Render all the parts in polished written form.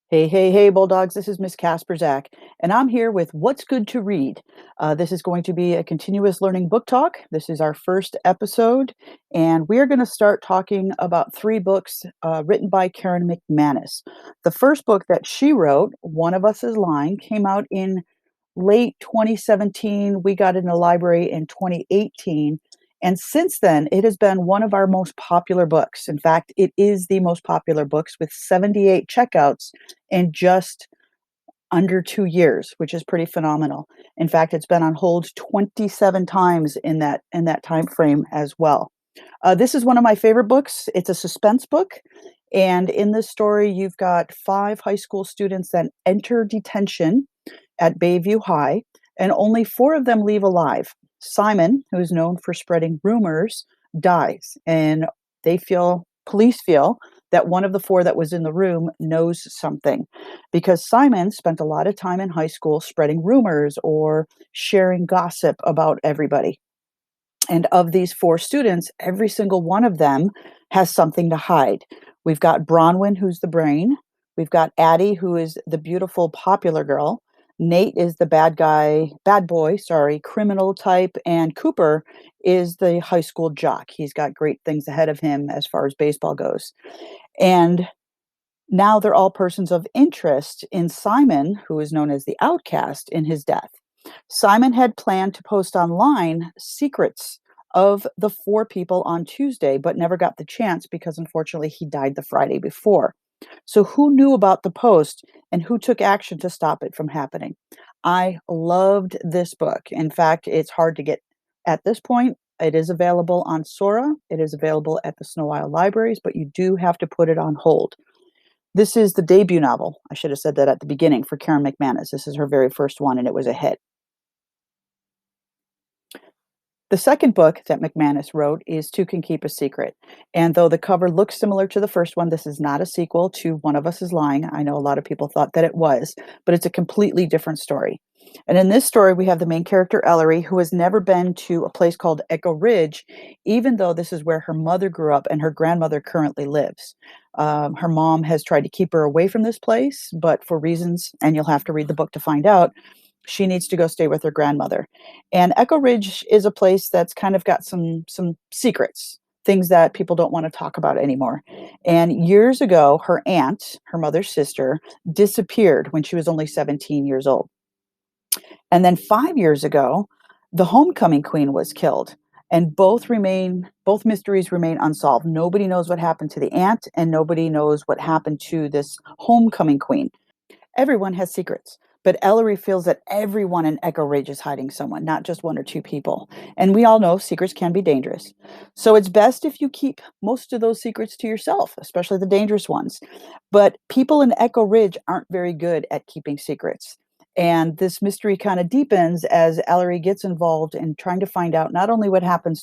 Hey, hey, hey, Bulldogs. This is Miss Kasperzak, and I'm here with What's Good to Read. This is going to be a continuous learning book talk. This is our first episode, and we are going to start talking about three books written by Karen McManus. The first book that she wrote, One of Us is Lying, came out in late 2017. We got it in the library in 2018. And since then, it has been one of our most popular books. In fact, it is the most popular books with 78 checkouts in just under 2 years, which is pretty phenomenal. In fact, it's been on hold 27 times in that time frame as well. This is one of my favorite books. It's a suspense book. And in this story, you've got five high school students that enter detention at Bayview High, and only four of them leave alive. Simon, who is known for spreading rumors, dies, and police feel that one of the four that was in the room knows something because Simon spent a lot of time in high school spreading rumors or sharing gossip about everybody. And of these four students, every single one of them has something to hide. We've got Bronwyn, who's the brain. We've got Addie, who is the beautiful, popular girl. Nate is the bad boy, sorry, criminal type. And Cooper is the high school jock. He's got great things ahead of him as far as baseball goes. And now they're all persons of interest in Simon, who is known as the outcast, in his death. Simon had planned to post online secrets of the four people on Tuesday, but never got the chance because unfortunately he died the Friday before. So, who knew about the post and who took action to stop it from happening? I loved this book. In fact, it's hard to get at this point. It is available on Sora, it is available at the Snow Isle libraries, but you do have to put it on hold. This is the debut novel. I should have said that at the beginning for Karen McManus. This is her very first one, and it was a hit. The second book that McManus wrote is Two Can Keep a Secret. And though the cover looks similar to the first one, this is not a sequel to One of Us is Lying. I know a lot of people thought that it was, but it's a completely different story. And in this story, we have the main character, Ellery, who has never been to a place called Echo Ridge, even though this is where her mother grew up and her grandmother currently lives. Her mom has tried to keep her away from this place, but for reasons, and you'll have to read the book to find out, she needs to go stay with her grandmother. And Echo Ridge is a place that's kind of got some secrets, things that people don't want to talk about anymore. And years ago, her aunt, her mother's sister, disappeared when she was only 17 years old. And then 5 years ago, the homecoming queen was killed. And both mysteries remain unsolved. Nobody knows what happened to the aunt, and nobody knows what happened to this homecoming queen. Everyone has secrets, but Ellery feels that everyone in Echo Ridge is hiding someone, not just one or two people. And we all know secrets can be dangerous. So it's best if you keep most of those secrets to yourself, especially the dangerous ones. But people in Echo Ridge aren't very good at keeping secrets. And this mystery kind of deepens as Ellery gets involved in trying to find out not only what happened,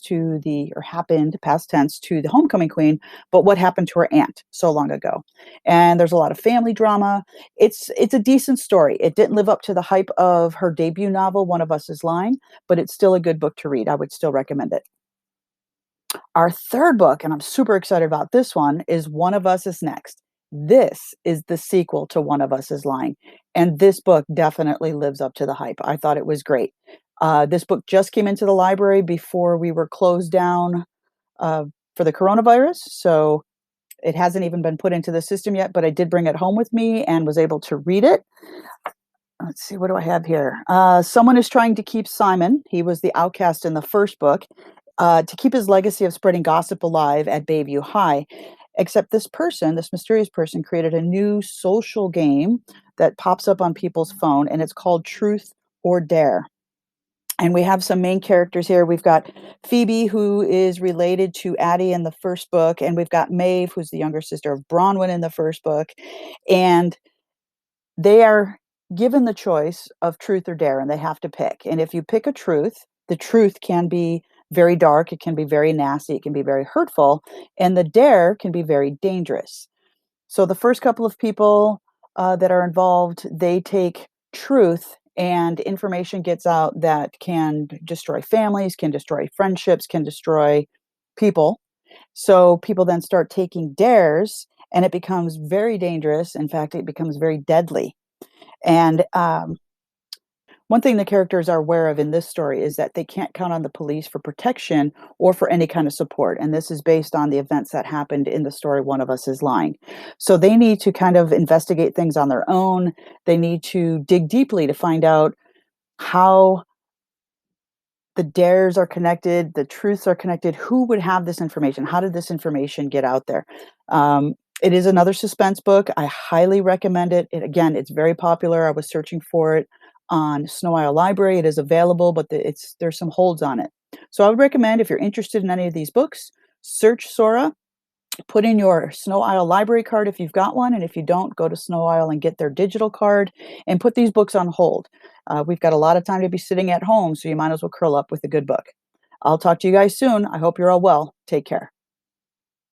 past tense, to the homecoming queen, but what happened to her aunt so long ago. And there's a lot of family drama. It's a decent story. It didn't live up to the hype of her debut novel, One of Us is Lying, but it's still a good book to read. I would still recommend it. Our third book, and I'm super excited about this one, is One of Us is Next. This is the sequel to One of Us is Lying, and this book definitely lives up to the hype. I thought it was great. This book just came into the library before we were closed down uh, for the coronavirus, so it hasn't even been put into the system yet, but I did bring it home with me and was able to read it. Let's see, what do I have here? Someone is trying to keep Simon. He was the outcast in the first book, to keep his legacy of spreading gossip alive at Bayview High. Except this mysterious person, created a new social game that pops up on people's phone, and it's called Truth or Dare. And we have some main characters here. We've got Phoebe, who is related to Addie in the first book, and we've got Maeve, who's the younger sister of Bronwyn in the first book. And they are given the choice of truth or dare, and they have to pick. And if you pick a truth, the truth can be very dark, it can be very nasty, it can be very hurtful, and the dare can be very dangerous. So the first couple of people that are involved, they take truth, and information gets out that can destroy families, can destroy friendships, can destroy people. So people then start taking dares, and it becomes very dangerous. In fact, it becomes very deadly. And one thing the characters are aware of in this story is that they can't count on the police for protection or for any kind of support. And this is based on the events that happened in the story One of Us is Lying. So they need to kind of investigate things on their own. They need to dig deeply to find out how the dares are connected, the truths are connected. Who would have this information? How did this information get out there? It is another suspense book. I highly recommend it. Again, it's very popular. I was searching for it on Snow Isle Library. It is available, but there's some holds on it. So I would recommend if you're interested in any of these books, search Sora, put in your Snow Isle library card if you've got one, and if you don't, go to Snow Isle and get their digital card and put these books on hold. We've got a lot of time to be sitting at home, so you might as well curl up with a good book. I'll talk to you guys soon. I hope you're all well. Take care.